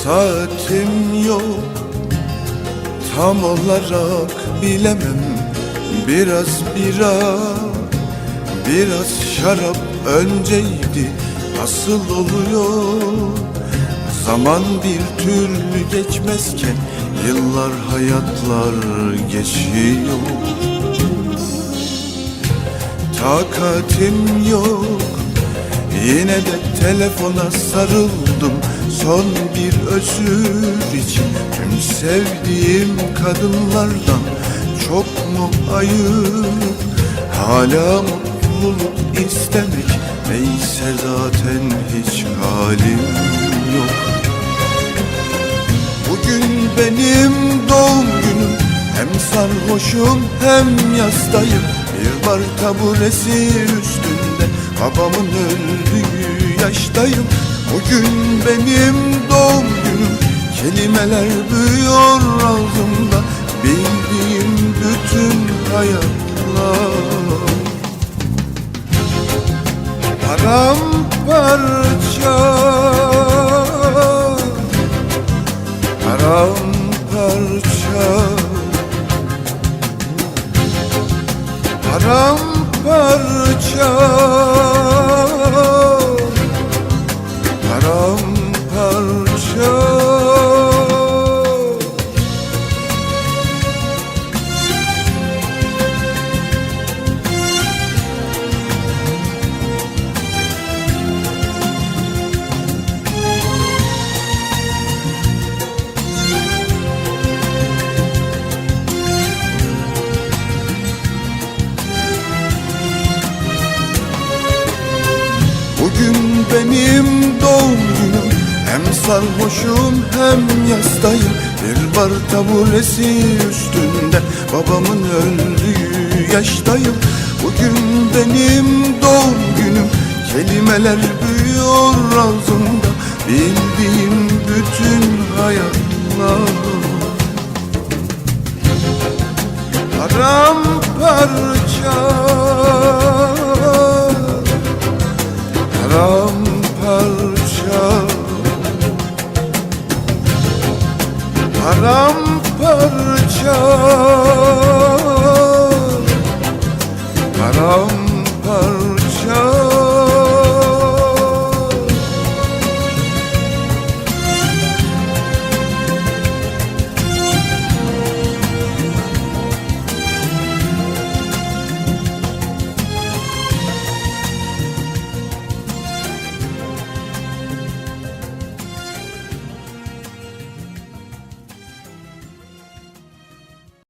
Saatim yok, tam olarak bilemem. Biraz bira, biraz şarap önceydi. Nasıl oluyor? Zaman bir türlü geçmezken yıllar, hayatlar geçiyor. Takatim yok, yine de telefona sarıldım. Son bir özür için tüm sevdiğim kadınlardan çok mu ayıp? Hala mutluluk istemek, neyse zaten hiç halim yok. Bugün benim doğum günüm, hem sarhoşum hem yastayım. Bir bar taburesi üstünde babamın öldüğü yaştayım. Bugün benim doğum günüm, kelimeler büyüyor ağzımda. Bildiğim bütün hayatlar paramparça, paramparça, paramparça, paramparça. Bugün benim doğum günüm, hem sarhoşum hem yastayım. Bir bar taburesi üstünde babamın öldüğü yaştayım. Bugün benim doğum günüm, kelimeler büyüyor ağzımda. Bildiğim bütün hayatlar paramparça, paramparça, paramparça, paramparça.